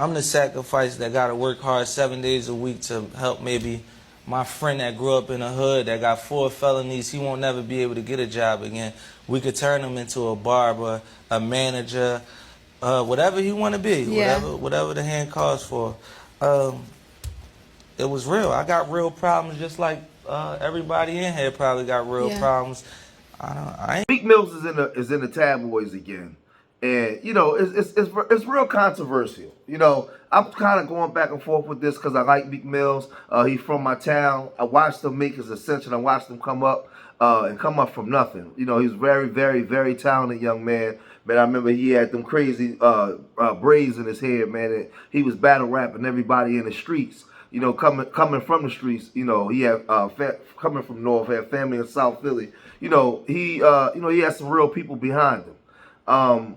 I'm the sacrifice that got to work hard 7 days a week to help maybe my friend that grew up in the hood that got 4 felonies. He won't never be able to get a job again. We could turn him into a barber, a manager, whatever he want to be, whatever the hand calls for. It was real. I got real problems, just like everybody in here probably got real problems. I ain't. Meek Mills is in the tabloids again, and you know it's real controversial. You know, I'm kind of going back and forth with this because I like Meek Mills. He's from my town. I watched him make his ascension. I watched him come up and come up from nothing. You know, he's very, very, very talented young man. Man, I remember he had them crazy braids in his hair, man. And he was battle rapping everybody in the streets. You know, coming from the streets. You know, he had coming from North, had family in South Philly. You know, he had some real people behind him.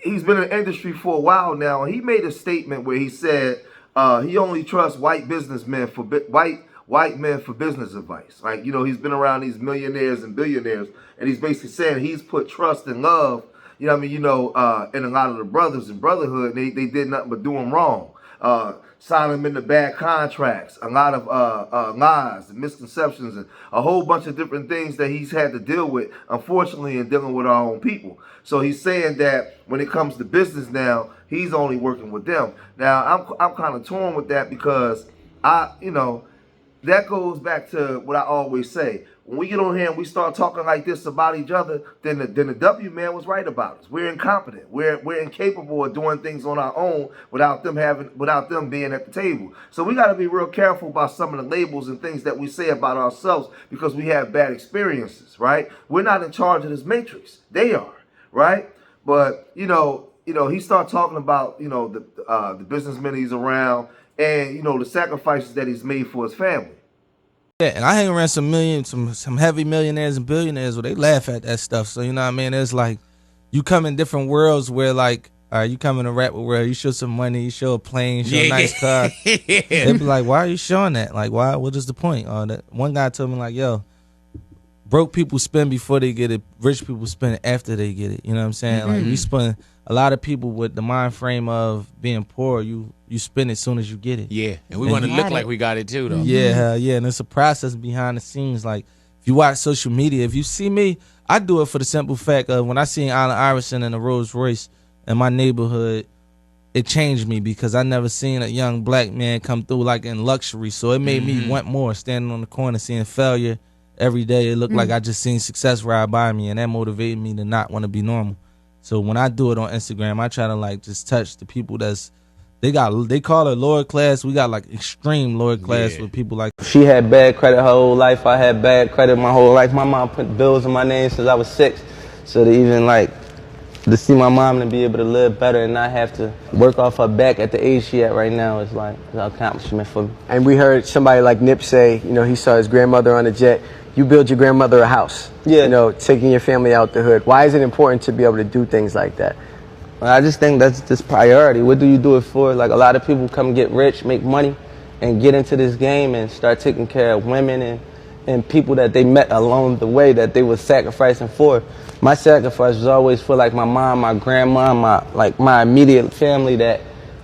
He's been in the industry for a while now, and he made a statement where he said he only trusts white businessmen for white men for business advice. Like, you know, he's been around these millionaires and billionaires, and he's basically saying he's put trust and love, you know what I mean, you know, in a lot of the brothers and brotherhood. They did nothing but do him wrong. Sign them into bad contracts, a lot of lies and misconceptions, and a whole bunch of different things that he's had to deal with, unfortunately, in dealing with our own people. So he's saying that when it comes to business now, he's only working with them. Now, I'm kind of torn with that because that goes back to what I always say. When we get on here and we start talking like this about each other, then the W man was right about us. We're incompetent. We're incapable of doing things on our own without them being at the table. So we got to be real careful about some of the labels and things that we say about ourselves because we have bad experiences, right? We're not in charge of this matrix. They are, right? But you know, he started talking about the businessmen he's around and the sacrifices that he's made for his family. Yeah, and I hang around some heavy millionaires and billionaires where they laugh at that stuff. So you know what I mean? It's like you come in different worlds where like, all right, you come in a rap world, you show some money, you show a plane, you show a nice car. They be like, why are you showing that? Like, why? What is the point? That one guy told me like, yo, broke people spend before they get it. Rich people spend after they get it. You know what I'm saying? Mm-hmm. Like we spend a lot of people with the mind frame of being poor. You spend it as soon as you get it. Yeah, and we want to look like we got it too, though. Yeah, and it's a process behind the scenes. Like if you watch social media, if you see me, I do it for the simple fact of when I seen Allen Iverson in a Rolls Royce in my neighborhood, it changed me because I never seen a young black man come through like in luxury. So it made me want more. Standing on the corner, seeing failure every day, it looked like I just seen success ride by me, and that motivated me to not want to be normal. So when I do it on Instagram, I try to like just touch the people they call it lower class. We got like extreme lower class with people like. She had bad credit her whole life. I had bad credit my whole life. My mom put bills in my name since I was 6. So to even like to see my mom and be able to live better and not have to work off her back at the age she at right now is like an accomplishment for me. And we heard somebody like Nip say, he saw his grandmother on a jet. You build your grandmother a house. Yeah. Taking your family out the hood. Why is it important to be able to do things like that? I just think that's just priority. What do you do it for? Like a lot of people come get rich, make money, and get into this game and start taking care of women and people that they met along the way that they were sacrificing for. My sacrifice was always for like my mom, my grandma, my immediate family that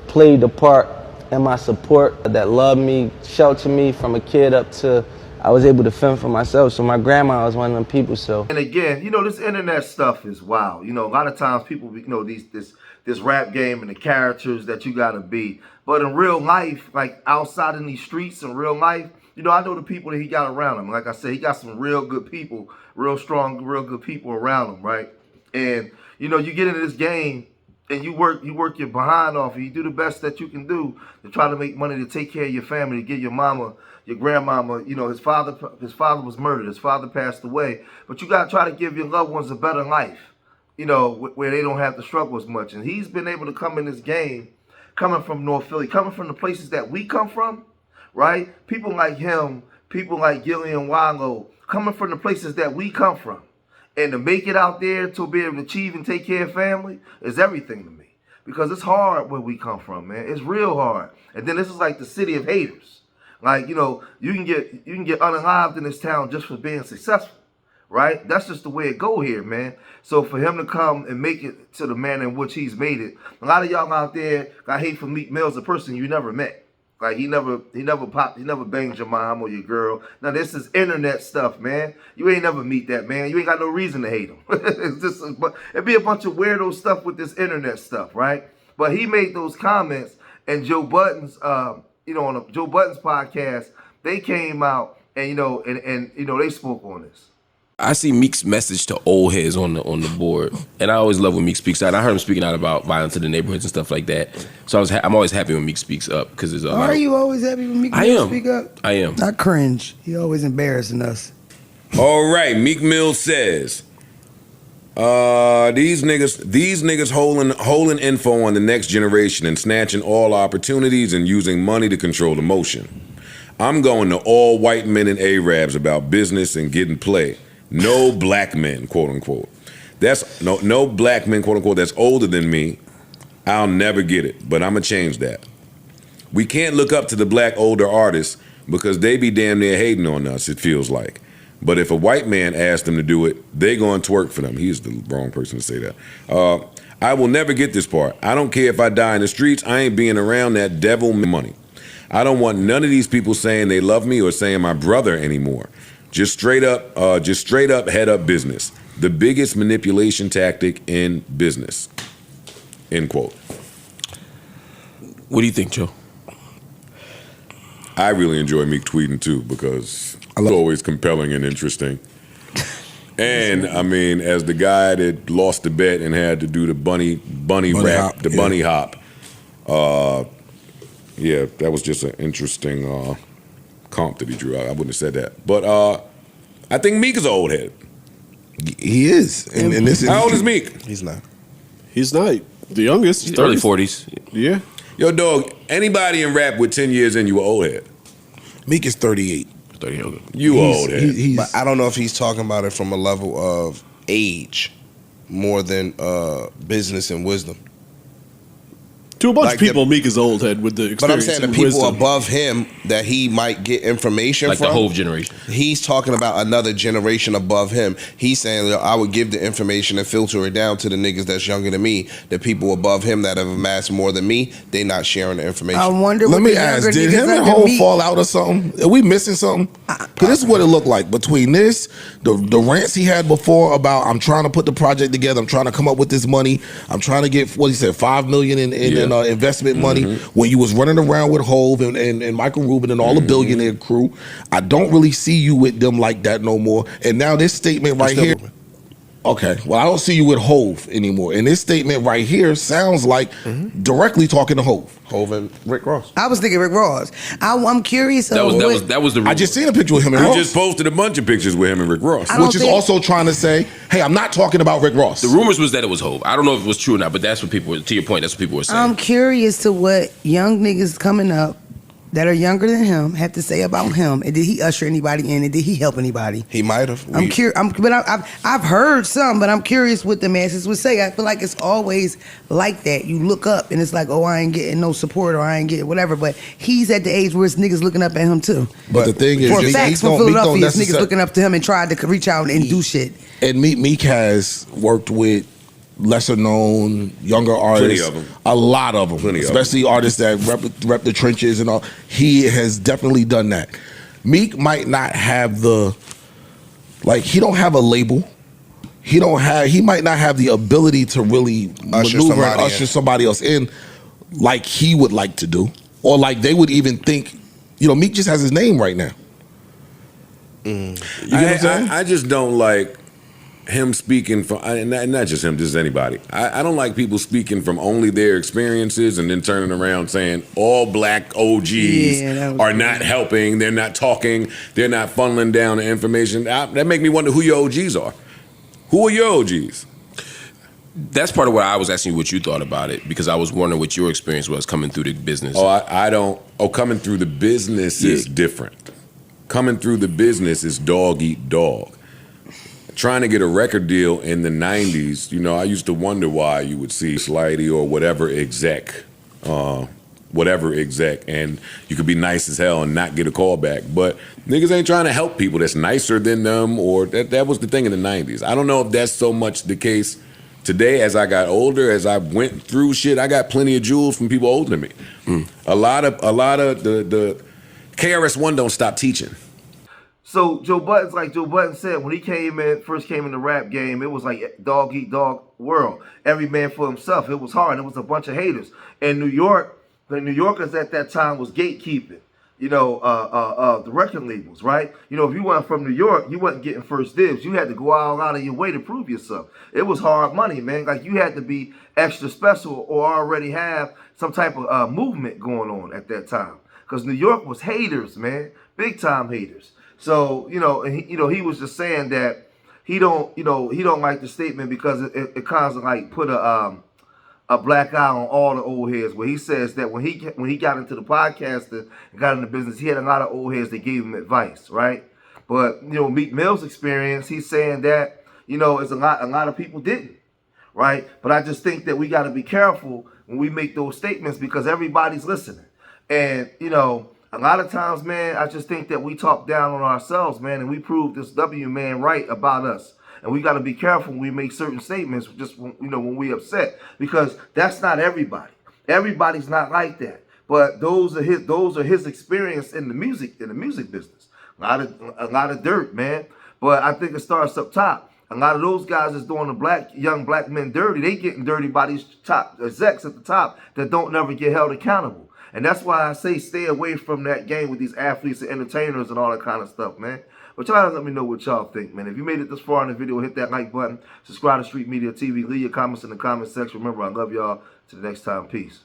played the part, and my support that loved me, sheltered me from a kid up to I was able to fend for myself. So my grandma was one of them people. So and again, this internet stuff is wild. A lot of times people, this rap game and the characters that you gotta be. But in real life, like outside in these streets in real life, I know the people that he got around him. Like I said, he got some real good people, real strong, real good people around him, right? And you get into this game and you work your behind off, and you do the best that you can do to try to make money to take care of your family, to give your mama, your grandmama. His father was murdered, his father passed away, but you gotta try to give your loved ones a better life, where they don't have to struggle as much. And he's been able to come in this game, coming from North Philly, coming from the places that we come from, right? People like him, people like Gillian Wallow, coming from the places that we come from. And to make it out there to be able to achieve and take care of family is everything to me. Because it's hard where we come from, man. It's real hard. And then this is like the city of haters. Like, you can get unalived in this town just for being successful, right? That's just the way it go here, man. So for him to come and make it to the manner in which he's made it, a lot of y'all out there got hate for Meek Mill as a person you never met. Like he never banged your mom or your girl. Now this is internet stuff, man. You ain't never meet that man. You ain't got no reason to hate him. It's just, but it'd be a bunch of weirdo stuff with this internet stuff, right? But he made those comments, and Joe Budden's, on Joe Budden's podcast, they came out and they spoke on this. I see Meek's message to old heads on the board, and I always love when Meek speaks out. I heard him speaking out about violence in the neighborhoods and stuff like that. So I'm always happy when Meek speaks up because there's Are you always happy when Meek Mill speak up? I am. I cringe. He always embarrassing us. All right, Meek Mill says, these niggas holding info on the next generation and snatching all opportunities and using money to control emotion. I'm going to all white men and Arabs about business and getting play. No black men, quote unquote. That's no black men, quote unquote, that's older than me. I'll never get it, but I'm gonna change that. We can't look up to the black older artists because they be damn near hating on us, it feels like. But if a white man asks them to do it, they gonna twerk for them. He's the wrong person to say that. I will never get this part. I don't care if I die in the streets, I ain't being around that devil money. I don't want none of these people saying they love me or saying my brother anymore. Just straight up head up business. The biggest manipulation tactic in business. End quote. What do you think, Joe? I really enjoy Meek tweeting too because it's always compelling and interesting. And I mean, as the guy that lost the bet and had to do the bunny rap, bunny hop. Yeah, that was just an interesting comp that he drew. I wouldn't have said that. But I think Meek is an old head. He is. And this is how old is Meek? He's not. He's not the youngest. He's early 40s. Yeah. Yo, dog, anybody in rap with 10 years in, you an old head. Meek is 38. 38. You old head. But I don't know if he's talking about it from a level of age more than business and wisdom. To a bunch of people, Meek is old head with the experience. But I'm saying the people wisdom above him that he might get information like from. the whole generation. He's talking about another generation above him. He's saying, I would give the information and filter it down to the niggas that's younger than me. The people above him that have amassed more than me, they not sharing the information. I wonder. Let what me ask: did him and Hov fall out or something? Are we missing something? Because this is what it looked like between this, the rants he had before about I'm trying to put the project together, I'm trying to come up with this money, I'm trying to get what he said $5 million in investment money. When you was running around with Hov and Michael Rubin and all the billionaire crew, I don't really see you with them like that no more. And now this statement right here. Okay, well, I don't see you with Hov anymore. And this statement right here sounds like directly talking to Hov. Hov and Rick Ross. I was thinking Rick Ross. I'm curious. That was the rumor. I just seen a picture with him and You Ross. just posted a bunch of pictures with him and Rick Ross. Which is also trying to say, hey, I'm not talking about Rick Ross. The rumors was that it was Hov. I don't know if it was true or not, but that's what people were, to your point, that's what people were saying. I'm curious to what young niggas coming up that are younger than him have to say about him, and did he usher anybody in, and did he help anybody? He might have. I'm curious, I've heard some, but I'm curious what the masses would say. I feel like it's always like that. You look up, and it's like, oh, I ain't getting no support, or I ain't getting whatever. But he's at the age where it's niggas looking up at him too. But the thing is, for facts from Philadelphia, it's niggas looking up to him and tried to reach out and do shit. And Meek has worked with lesser known, younger artists. Plenty of them. A lot of them. Especially artists that rep the trenches and all. He has definitely done that. Meek might not have he don't have a label. He might not have the ability to really maneuver and usher somebody else in like he would like to do. Or like they would even think, Meek just has his name right now. You get what I'm saying? I just don't like him speaking from, and not just him, just anybody. I don't like people speaking from only their experiences and then turning around saying all black OGs are not helping, they're not talking, they're not funneling down the information. That make me wonder who your OGs are. Who are your OGs? That's part of what I was asking you what you thought about it, because I was wondering what your experience was coming through the business. Coming through the business is different. Coming through the business is dog eat dog. Trying to get a record deal in the 90s, I used to wonder why you would see Slidey or whatever exec whatever exec, and you could be nice as hell and not get a call back. But niggas ain't trying to help people that's nicer than them, or that was the thing in the 90s. I don't know if that's so much the case today. As I got older, as I went through shit, I got plenty of jewels from people older than me. A lot of the KRS-One don't stop teaching. So Joe Budden's like Joe Budden said, when he first came in the rap game, it was like dog eat dog world. Every man for himself. It was hard. It was a bunch of haters. In New York, the New Yorkers at that time was gatekeeping, the record labels, right? If you weren't from New York, you wasn't getting first dibs. You had to go out of your way to prove yourself. It was hard money, man. Like, you had to be extra special or already have some type of movement going on at that time. Because New York was haters, man. Big time haters. So, he was just saying that he don't like the statement because it kind of like put a black eye on all the old heads. Where he says that when he got into the podcasting and got into business, he had a lot of old heads that gave him advice, right? But Meek Mill's experience, he's saying that it's a lot of people didn't, right? But I just think that we got to be careful when we make those statements because everybody's listening, and a lot of times, man, I just think that we talk down on ourselves, man, and we prove this W man right about us. And we got to be careful when we make certain statements, just when we upset, because that's not everybody. Everybody's not like that. But those are his experience in the music business. A lot of dirt, man. But I think it starts up top. A lot of those guys that's doing the young black men dirty, they getting dirty by these top execs at the top that don't never get held accountable. And that's why I say stay away from that game with these athletes and entertainers and all that kind of stuff, man. But y'all let me know what y'all think, man. If you made it this far in the video, hit that like button. Subscribe to Street Media TV. Leave your comments in the comment section. Remember, I love y'all. Till the next time. Peace.